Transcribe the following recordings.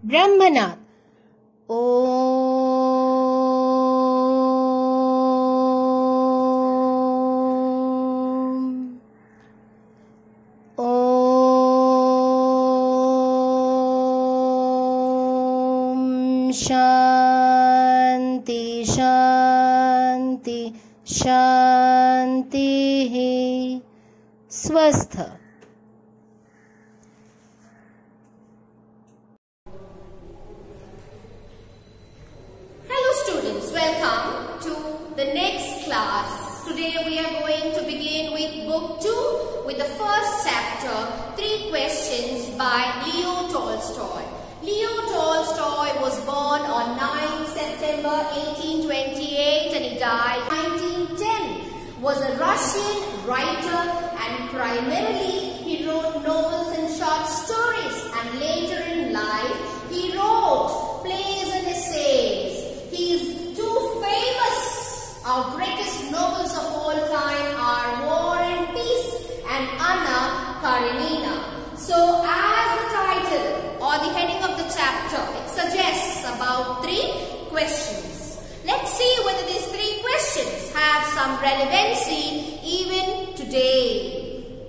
Brahmanath. Om. Om. Shanti, Shanti, Shanti. Swastha. Welcome to the next class. Today we are going to begin with book 2 with the first chapter, 3 questions by Leo Tolstoy. Leo Tolstoy was born on 9 September 1828 and he died 1910. Was a Russian writer and primarily he wrote novels and short stories, and later in life he wrote plays and essays. He is our greatest novels of all time are War and Peace and Anna Karenina. So as the title or the heading of the chapter, it suggests about 3 questions. Let's see whether these 3 questions have some relevancy even today.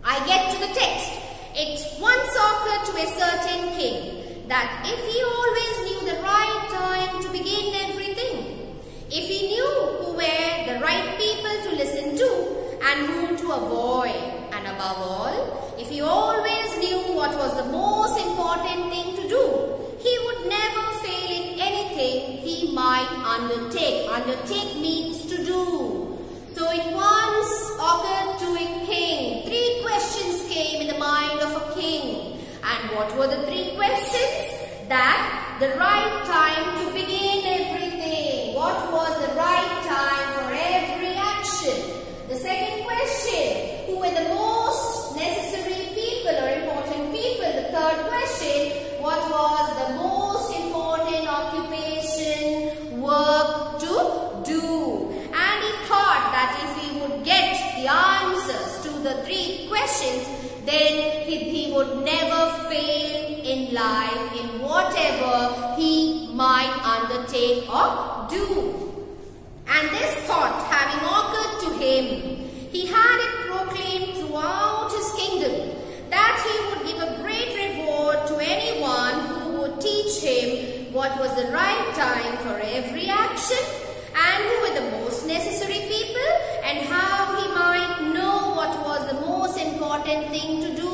I get to the text. It once occurred to a certain king that if he always knew the right time to begin everything, if he knew who were the right people to listen to and whom to avoid, and above all, if he always knew what was the most important thing to do, he would never fail in anything he might undertake. Undertake means to do. So it once occurred to a king. 3 questions came in the mind of a king. And what were the 3 questions? That the right time to begin everything. What was the right time for every action? The second question, who were the most necessary people or important people? The third question, what was the most important occupation, work to do? And he thought that if he would get the answers to the 3 questions, then he would never fail in life in whatever he might undertake or do. And this thought having occurred to him, he had it proclaimed throughout his kingdom that he would give a great reward to anyone who would teach him what was the right time for every action and who were the most necessary people and how he might know what was the most important thing to do.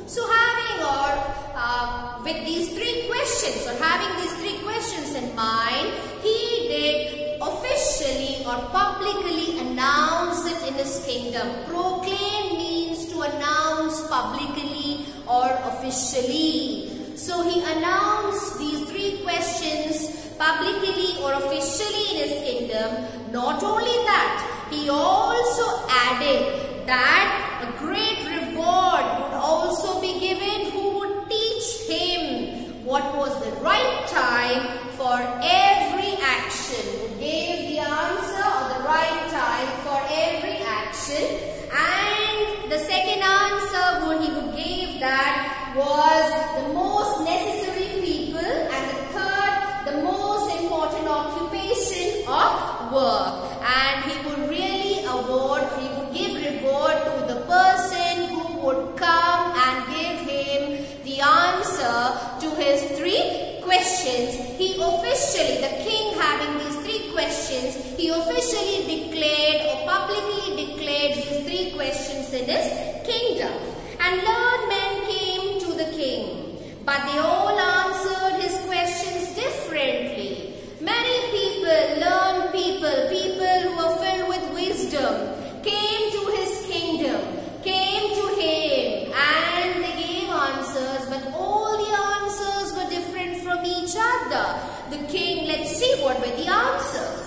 So with these 3 questions or having these 3 questions in mind, he did officially or publicly announce it in his kingdom. Proclaim means to announce publicly or officially. So he announced these 3 questions publicly or officially in his kingdom. Not only that, he also added that a great reward would also be given who would teach him what was the right time for every action. Who gave the answer or the right time for every action. And the second answer he would give that was the most necessary people, and the third, the most important occupation or work. And he would really award, he would give reward to the person who would come and give him the answer to his 3 questions. He officially, the king having these 3 questions, he officially declared or publicly declared these 3 questions in his kingdom. And learned men came to the king, but they all answered his questions differently. Many people, learned people, people who are filled with wisdom, came to his kingdom, came to him, and they gave answers, but all the answers were different from each other. The king, let's see what were the answers.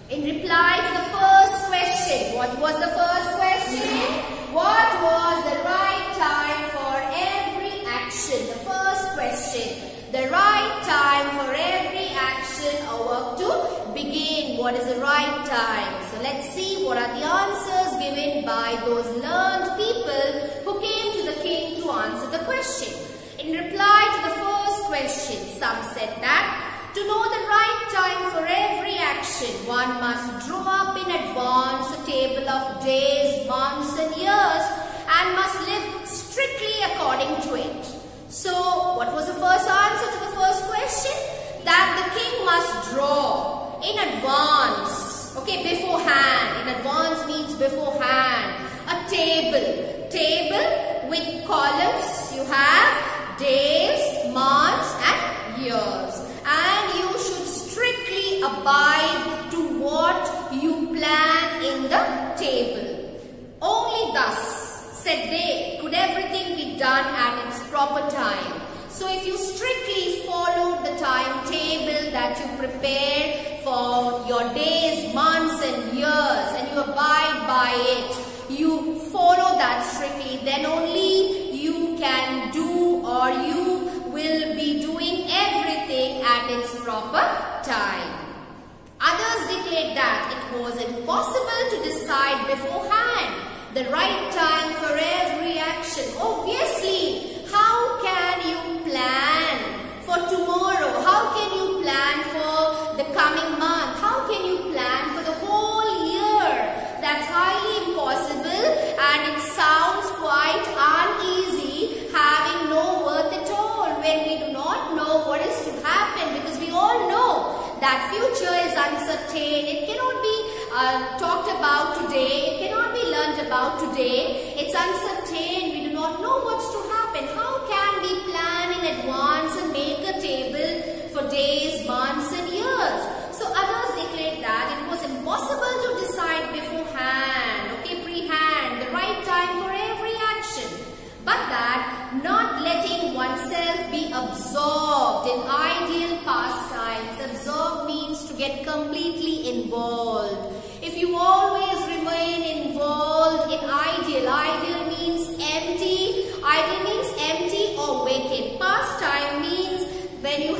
In reply to the first question, what was the first question? What was the right time for every action? The first question, the right time for every action or work to begin. What is the right time? So let's see what are the answers given by those learned people who came to the king to answer the question. In reply to the first question. Some said that to know the right time for every action, one must draw up in advance a table of days, months and years and must live strictly according to it. So, what was the first answer to the first question? That the king must draw in advance, okay, beforehand. In advance means beforehand. A table. Table with columns. You have days, months and years. And you should strictly abide to what you plan in the table. Only thus, said they, could everything be done at its proper time. So if you strictly follow the timetable that you prepared for your days, months and years, and you abide by it, you follow that strictly, then only you can do, or you will be doing everything at its proper time. Others declared that it was impossible to decide beforehand the right time for every action. Obviously, how can you plan for tomorrow? How can you plan for the coming month? How can you plan for the whole year? That's highly impossible, and it sounds quite uneasy, having no worth at all when we do not know what is to happen, because we all know that future is uncertain. It cannot be talked about today. It cannot be learned about today. It's uncertain. We do not know what's to happen. How can we plan in advance and make a table for days, months and years? So others declared that it was impossible to decide beforehand, okay, pre-hand, the right time for every action. But that not letting oneself be absorbed in ideal pastimes. Absorbed means to get completely involved. If you always remain involved in ideal means empty. Ideal means empty or vacant. Pastime means when you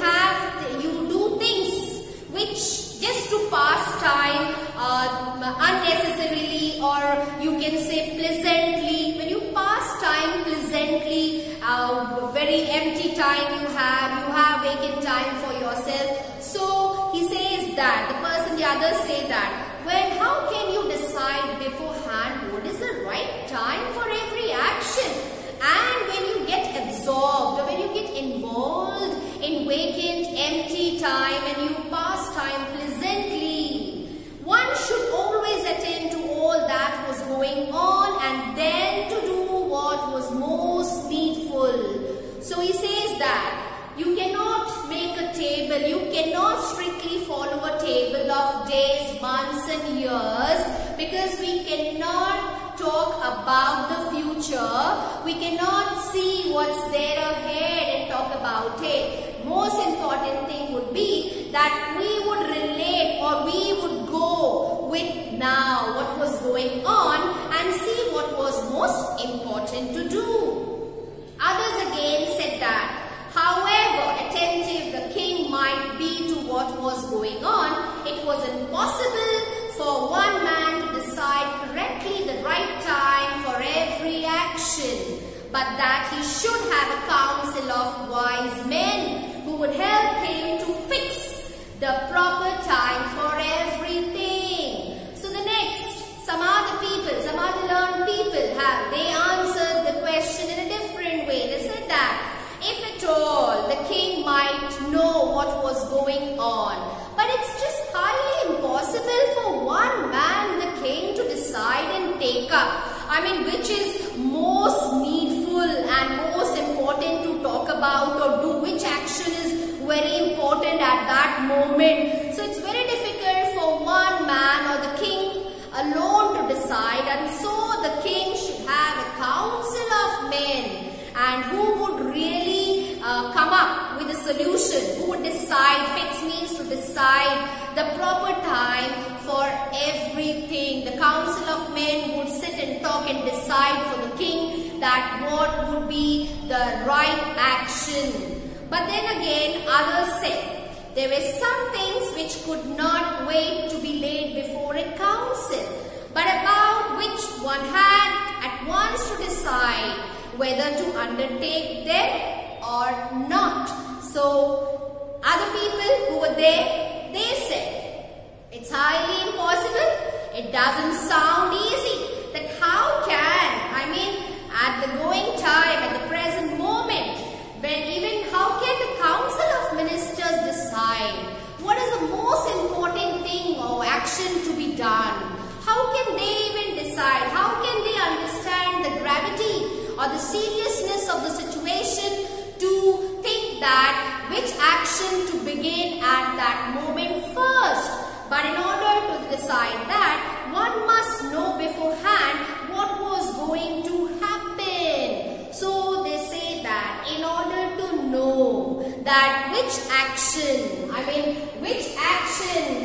do things which just to pass time unnecessarily, or you can say pleasantly. When you pass time pleasantly, very empty time you have vacant time for yourself. So he says that, the others say that, how can you decide beforehand what is the right time for every action? And when you get absorbed, or when you get involved in vacant, empty time and you pass time pleasantly, one should always attend to all that was going on and then to do what was most needful. So he says that you cannot make a table, you cannot strictly follow a table of days, months and years, because we cannot talk about the future. We cannot see what's there ahead and talk about it. Most important thing would be that we would relate, or we would go with now what was going on and see what was most important to do. Others again said that however attentive the king might be to what was going on, it was impossible for one man to decide correctly the right time for every action, but that he should have a council of wise men who would help him to fix the proper time for everything. So the next, some other learned people they answered the question in a different way. They said that if at all the king might know what was going on, but it's just highly impossible for one man, the king, to decide and take up. Which is most needful and most important to talk about or do, which action is very important at that moment. So it's very difficult for one man or the king alone to decide, and so the king should have a council of men and who would really come up with a solution, who would decide. Fix means to decide the proper time for everything. The council of men would sit and talk and decide for the king that what would be the right action. But then again, others said there were some things which could not wait to be laid before a council, but about which one had at once to decide whether to undertake them or not. So other people who were there, they said, it's highly impossible. It doesn't sound easy. That how can, at the going time, at the present moment, when even how can the Council of Ministers decide what is the most important thing or action to be done? How can they even decide? How can they understand the gravity or the seriousness of the situation to think that which action to begin at that moment first? But in order to decide that, one must know beforehand what was going to happen. So they say that in order to know that which action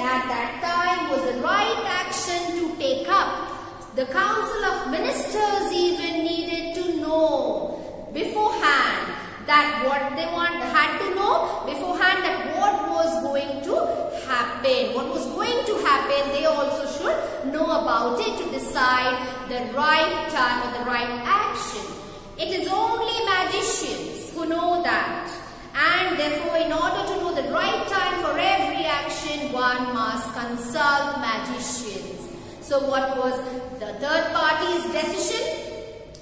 at that time was the right action to take up, the Council of Ministers even needed to know beforehand that what they had to know beforehand that what was going to happen. What was going to happen, they also should know about it to decide the right time or the right action. It is only magicians who know that. And therefore, in order to know the right time for every action, one must consult magicians. So what was the third party's decision?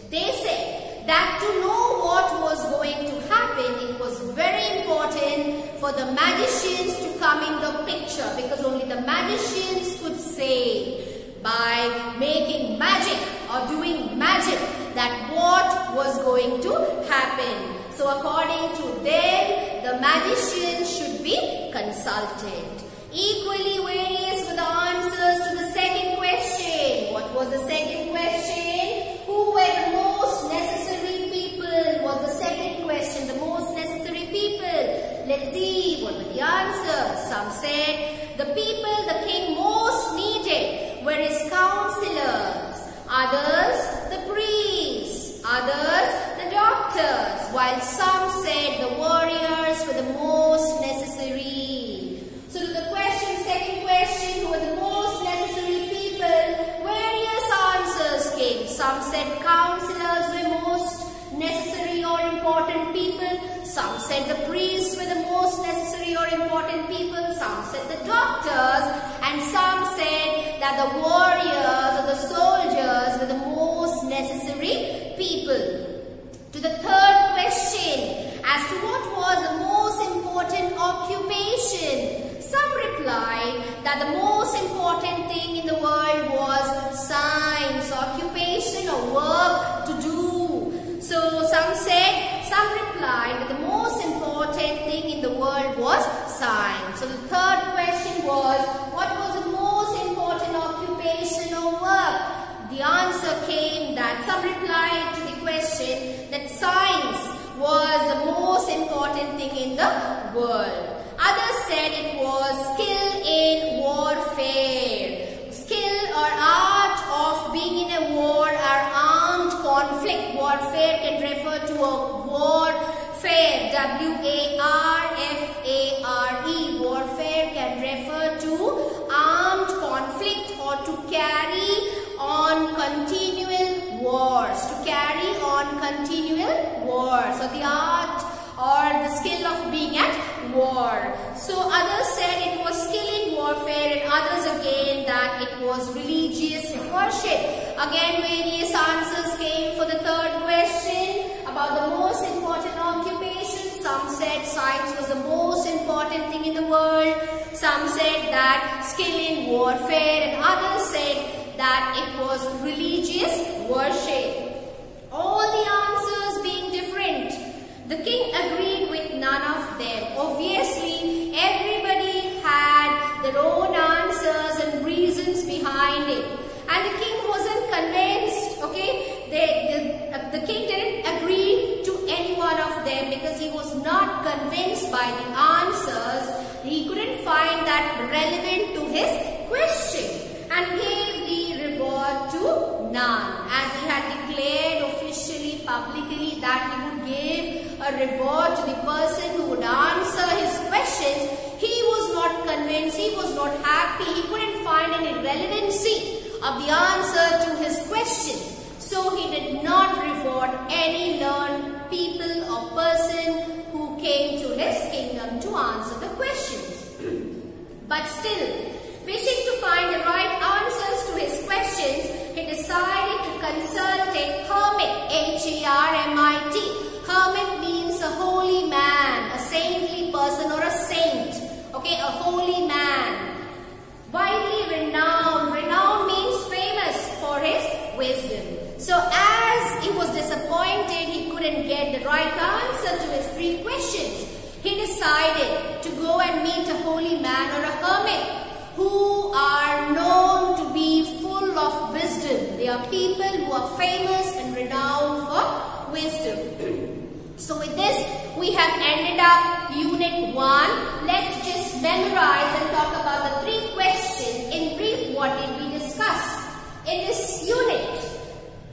They said that to know what was going to happen, it was very important for the magicians to come in the picture, because only the magicians could say by making magic or doing magic that what was going to happen. So according to them, the magicians should be consulted. Equally various were the answers to the second question. What was the second question? Who were the most necessary people? Was the second question, the most necessary people? Let's see what were the answers. Some said the people the king most needed were his counselors. Others, the priests. Others, the doctors. While some said the warriors were the most necessary. So to the question, second question, who were the most necessary people? Various answers came. Some said counselors were most necessary or important people. Some said the priests were the most necessary or important people. Some said the doctors. And some said that the warriors or the soldiers were the most necessary people. To the third question, as to what was the most important occupation, some replied that the most important thing in the world was science, occupation or work to do. So some replied that the most important thing in the world was science. So the third question was, what was the most important occupation or work? The answer came that some replied to the question that science was the most important thing in the world. Others said it was skill in warfare. Skill or art of being in a war or armed conflict. Warfare can refer to a warfare. W-A-R-F-A-R-E. Warfare can refer to armed conflict or to carry on continual wars. To carry on continual wars. So the art or the skill of being at war. So others said it was skill in warfare, and others again that it was religious worship. Again various answers came for the third question about the most important occupation. Some said science was the most important thing in the world. Some said that skill in warfare, and others said that it was religious worship. All the answers being different, the king agreed with none of them. Obviously, everybody had their own answers and reasons behind it. And the king wasn't convinced, okay? The king didn't agree to any one of them because he was not convinced by the answers. He couldn't find that relevant to his question and gave the reward to none. As he had declared officially, publicly that he would give a reward to the person who would answer his questions, he was not convinced, he was not happy, he couldn't find any relevancy of the answer to his question. So he did not reward any learned people or person who came to his his kingdom to answer the questions. But still, wishing to find the right answers to his questions, he decided to consult a hermit, H-E-R-M-I-T. Hermit means a holy man, a saintly person or a saint. Okay, a holy man. Widely renowned. Renowned means famous for his wisdom. So as he was disappointed he couldn't get the right answer to his 3 questions, he decided to go and meet a holy man or a hermit who are known to be full of wisdom. They are people who are famous and renowned for wisdom. So with this, we have ended up Unit 1. Let's just memorize and talk about the 3 questions. In brief, what did we discuss? In this unit,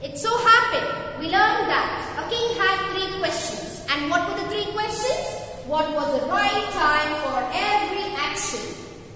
it so happened, we learned that a king had 3 questions. And what were the 3 questions? What was the right time for every action?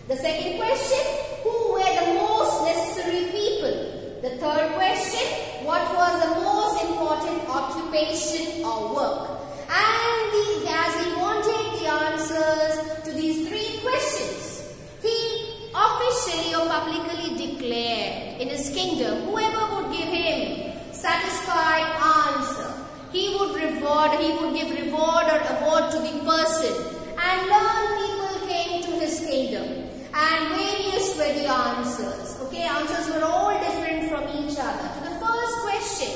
The second question, who were the most necessary people? The third question, what was the most important occupation or work? And as he wanted the answers to these 3 questions, he officially or publicly declared in his kingdom, whoever would give him satisfied answer, he would give reward or award to the person. And learned people came to his kingdom. And various were the answers. Okay, answers were all different from each other. To the first question,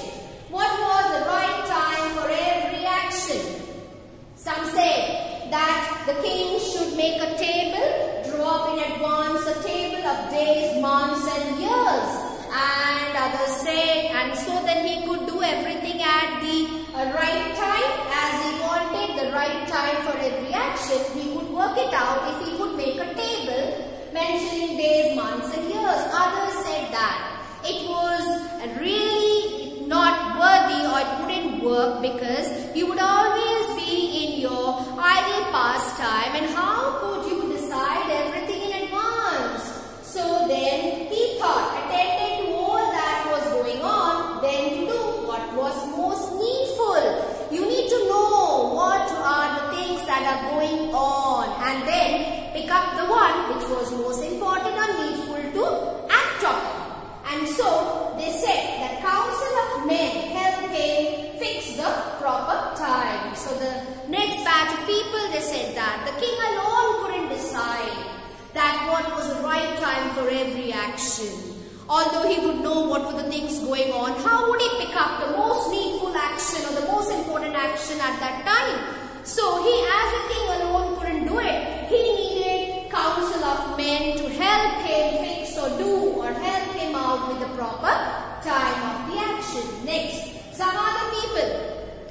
what was the right time for every action? Some say that the king should make a table, draw up in advance a table of days, months and years. And others say, and so that he could do everything at the right time as he wanted, the right time for every action. He would work it out if he would make a table mentioning days, months and years. Others said that it was really not worthy or it wouldn't work because you would always be in your idle pastime, and how could you decide everything in advance? So then he thought, attended to all that was going on, then to do what was most needful. You need to know what are the things that are going on and then pick up the one which was most important or needful to act upon. And so they said that council of men helped him fix the proper time. So the next batch of people, they said that the king alone couldn't decide that what was the right time for every action. Although he would know what were the things going on, how would he pick up the most needful action or the most important action at that time? So he, as a king alone, couldn't do it. He needed council of men to help him fix or do or help him out with the proper time of the action. Next, some other people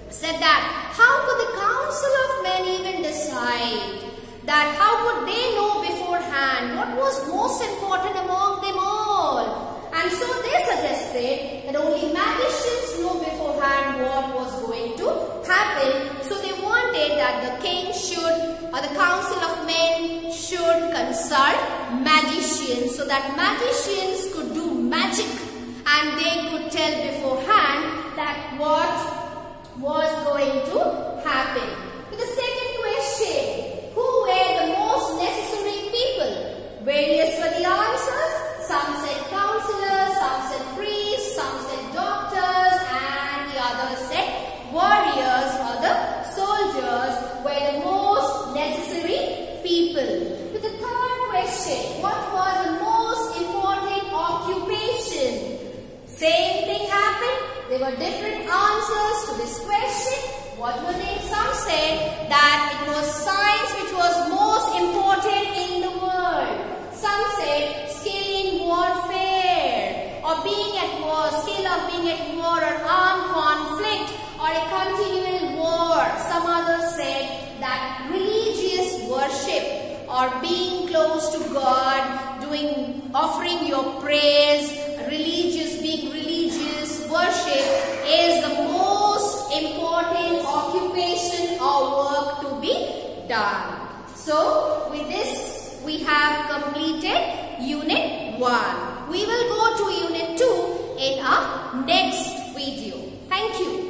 said that how could the council of men even decide? That how could they know beforehand what was most important among them all? And so they suggested that only magicians know beforehand what was going to happen. So they wanted that the king should, or the council of men should consult magicians, so that magicians could do magic and they could tell beforehand that what was going to happen. With the second question, who were the most necessary people? Various were the answers. Some said counselors, some said priests, some said doctors, and the others said warriors or the soldiers were the most necessary people. With the third question, what was the most important occupation? Same thing happened. There were different answers to this question. What were they? Some said that it was science which was most important in the world. Some said skill in warfare or being at war, skill of being at war or armed conflict or a continual war. Some others said that religious worship or being close to God, offering your praise, being religious worship is the most important occupation or work to be done. So with this we have completed Unit 1. We will go to Unit 2 in our next video. Thank you.